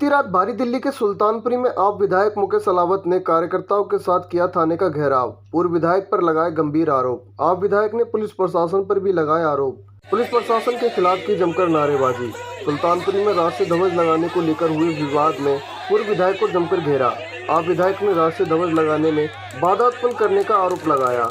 बीती रात भारी दिल्ली के सुल्तानपुरी में आप विधायक मुकेश अलावत ने कार्यकर्ताओं के साथ किया थाने का घेराव। पूर्व विधायक पर लगाए गंभीर आरोप। आप विधायक ने पुलिस प्रशासन पर भी लगाए आरोप। पुलिस प्रशासन के खिलाफ की जमकर नारेबाजी। सुल्तानपुरी में राष्ट्रीय ध्वज लगाने को लेकर हुए विवाद में पूर्व विधायक को जमकर घेरा। आप विधायक ने राष्ट्रीय ध्वज लगाने में बाधा उत्पन्न करने का आरोप लगाया।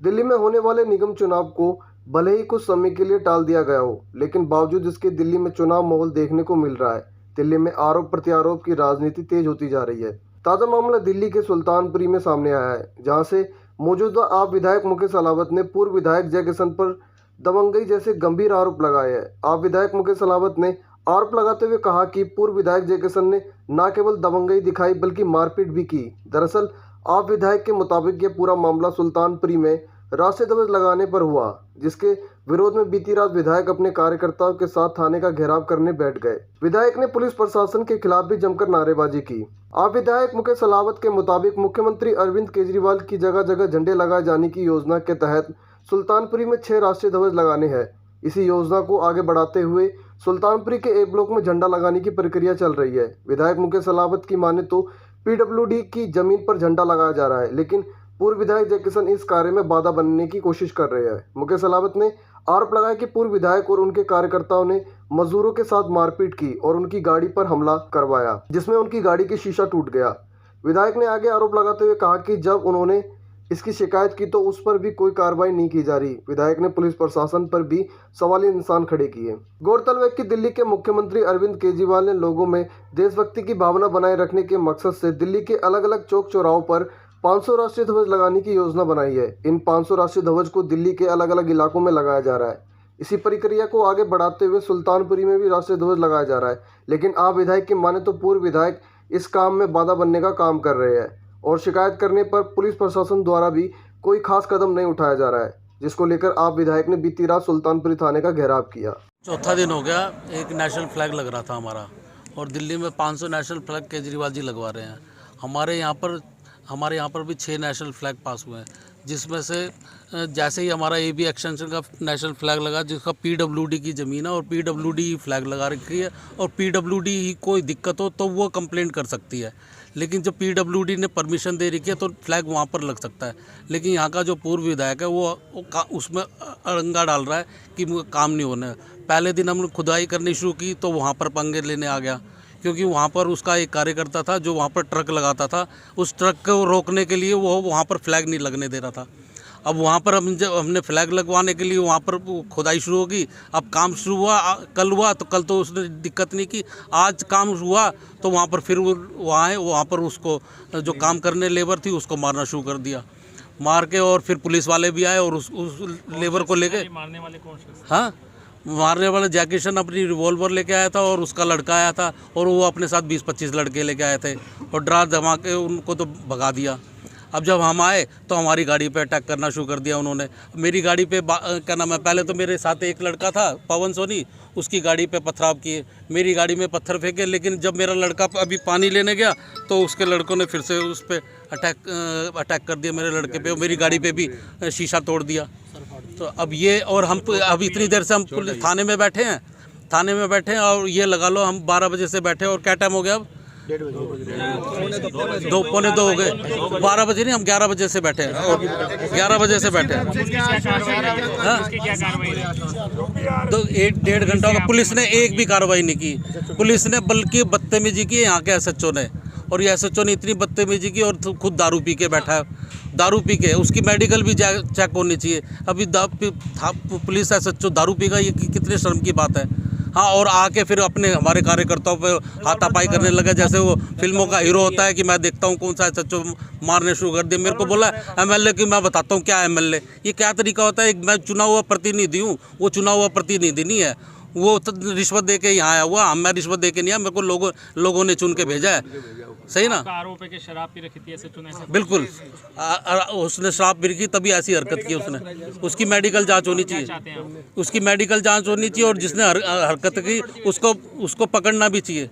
दिल्ली में होने वाले निगम चुनाव को भले ही कुछ समय के लिए टाल दिया गया हो, लेकिन बावजूद इसके दिल्ली में चुनाव माहौल देखने को मिल रहा है। दिल्ली में आरोप प्रत्यारोप की राजनीति तेज होती जा रही है। ताज़ा मामला दिल्ली के सुल्तानपुरी में सामने आया है, जहां से मौजूदा आप विधायक मुकेश अलावत ने पूर्व विधायक जय किशन पर दबंगई जैसे गंभीर आरोप लगाए हैं। आप विधायक मुकेश अलावत ने आरोप लगाते हुए कहा कि पूर्व विधायक जय किशन ने न केवल दबंगई दिखाई बल्कि मारपीट भी की। दरअसल आप विधायक के मुताबिक ये पूरा मामला सुल्तानपुरी में राष्ट्रीय ध्वज लगाने पर हुआ, जिसके विरोध में बीती रात विधायक अपने कार्यकर्ताओं के साथ थाने का घेराव करने बैठ गए। विधायक ने पुलिस प्रशासन के खिलाफ भी जमकर नारेबाजी की। आप विधायक मुकेश अलावत के मुताबिक मुख्यमंत्री अरविंद केजरीवाल की जगह जगह झंडे लगाए जाने की योजना के तहत सुल्तानपुरी में 6 राष्ट्रीय ध्वज लगाने हैं। इसी योजना को आगे बढ़ाते हुए सुल्तानपुरी के ए ब्लॉक में झंडा लगाने की प्रक्रिया चल रही है। विधायक मुकेश अलावत की माने तो पीडब्ल्यूडी की जमीन पर झंडा लगाया जा रहा है, लेकिन पूर्व विधायक जय किशन इस कार्य में बाधा बनने की कोशिश कर रहे हैं। मुकेश अलावत ने आरोप लगाया कि पूर्व विधायक और उनके कार्यकर्ताओं ने मजदूरों के साथ मारपीट की और उनकी गाड़ी पर हमला करवाया, जिसमें उनकी गाड़ी की शीशा टूट गया। विधायक ने आगे आरोप लगाते हुए कहा कि जब उन्होंने इसकी शिकायत की तो उस पर भी कोई कार्रवाई नहीं की जा रही। विधायक ने पुलिस प्रशासन पर भी सवालिया निशान खड़े किए। गौरतलब है कि दिल्ली के मुख्यमंत्री अरविंद केजरीवाल ने लोगों में देशभक्ति की भावना बनाए रखने के मकसद से दिल्ली के अलग अलग चौक चौराहों पर 500 राष्ट्रीय ध्वज लगाने की योजना बनाई है। इन 500 राष्ट्रीय ध्वज को दिल्ली के अलग अलग इलाकों में लगाया जा रहा है। इसी प्रक्रिया को आगे बढ़ाते हुए सुल्तानपुरी में भी राष्ट्रीय ध्वज लगाया जा रहा है, लेकिन आप विधायक की माने तो पूर्व विधायक इस काम में बाधा बनने का काम कर रहे हैं और शिकायत करने पर पुलिस प्रशासन द्वारा भी कोई खास कदम नहीं उठाया जा रहा है, जिसको लेकर आप विधायक ने बीती रात सुल्तानपुरी थाने का घेराव किया। चौथा दिन हो गया, एक नेशनल फ्लैग लग रहा था हमारा, और दिल्ली में 500 नेशनल फ्लैग केजरीवाल जी लगवा रहे हैं। हमारे यहाँ पर भी 6 नेशनल फ्लैग पास हुए हैं, जिसमें से जैसे ही हमारा AB एक्सटेंशन का नेशनल फ्लैग लगा, जिसका PWD की ज़मीन है और PWD ही फ्लैग लगा रखी है, और PWD ही कोई दिक्कत हो तो वो कंप्लेंट कर सकती है। लेकिन जब PWD ने परमिशन दे रखी है तो फ्लैग वहाँ पर लग सकता है। लेकिन यहाँ का जो पूर्व विधायक है वो उसमें अड़ंगा डाल रहा है कि काम नहीं होना है। पहले दिन हमने खुदाई करनी शुरू की तो वहाँ पर पंगे लेने आ गया, क्योंकि वहाँ पर उसका एक कार्यकर्ता था जो वहाँ पर ट्रक लगाता था। उस ट्रक को रोकने के लिए वो वहाँ पर फ्लैग नहीं लगने दे रहा था। अब वहाँ पर हमने फ्लैग लगवाने के लिए वहाँ पर खुदाई शुरू होगी। अब काम शुरू हुआ, कल हुआ तो कल तो उसने दिक्कत नहीं की। आज काम हुआ तो वहाँ पर फिर वहाँ पर उसको जो काम करने लेबर थी उसको मारना शुरू कर दिया। मार के और फिर पुलिस वाले भी आए और उस लेबर को लेके। मारने वाले कौन से? हाँ, मारने वाला जय किशन अपनी रिवॉल्वर लेके आया था और उसका लड़का आया था, और वो अपने साथ 20-25 लड़के लेके आए थे और डरा धमा के उनको तो भगा दिया। अब जब हम आए तो हमारी गाड़ी पे अटैक करना शुरू कर दिया उन्होंने। मेरी गाड़ी पे क्या नाम है, पहले तो मेरे साथ एक लड़का था पवन सोनी, उसकी गाड़ी पे पथराव किए, मेरी गाड़ी में पत्थर फेंके। लेकिन जब मेरा लड़का अभी पानी लेने गया तो उसके लड़कों ने फिर से उस पर अटैक कर दिया मेरे लड़के पे, और मेरी गाड़ी पे भी शीशा तोड़ दिया। तो अब ये, और हम अब इतनी देर से हम थाने में बैठे हैं और ये लगा लो हम 12 बजे से बैठे, और क्या टाइम हो गया अब? 2:45 हो गए। 12 बजे नहीं, हम 11 बजे से बैठे हैं, और 11 बजे से बैठे हैं। तो 1-1.5 घंटा होगा, पुलिस ने एक भी कार्रवाई नहीं की। पुलिस ने बल्कि बदतमीजी की यहाँ के SHO ने, और ये SHO ने इतनी बदतमीजी की, और खुद दारू पी के बैठा है। दारू पी के उसकी मेडिकल भी चेक होनी चाहिए। अभी पुलिस SHO दारू पी का, ये कितने शर्म की बात है। हाँ, और आके फिर अपने हमारे कार्यकर्ताओं पे हाथापाई करने लगा, जैसे वो फिल्मों का हीरो होता है कि मैं देखता हूँ कौन सा SHO मारने शुरू कर दिया। मेरे को बोला MLA कि मैं बताता हूँ क्या MLA। ये क्या तरीका होता है? मैं चुना हुआ प्रतिनिधि हूँ, वो चुना हुआ प्रतिनिधि नहीं है। वो तो रिश्वत दे के यहाँ आया हुआ, मैं रिश्वत दे के नहीं आया, मेरे को लोगों ने चुन के भेजा है। सही ना? आरोप है कि शराब पी रखी थी SHO ने? बिल्कुल, उसने शराब पी रखी तभी ऐसी हरकत की उसने। उसकी मेडिकल जांच होनी चाहिए, उसकी मेडिकल जांच होनी चाहिए, और जिसने हरकत की उसको पकड़ना भी चाहिए।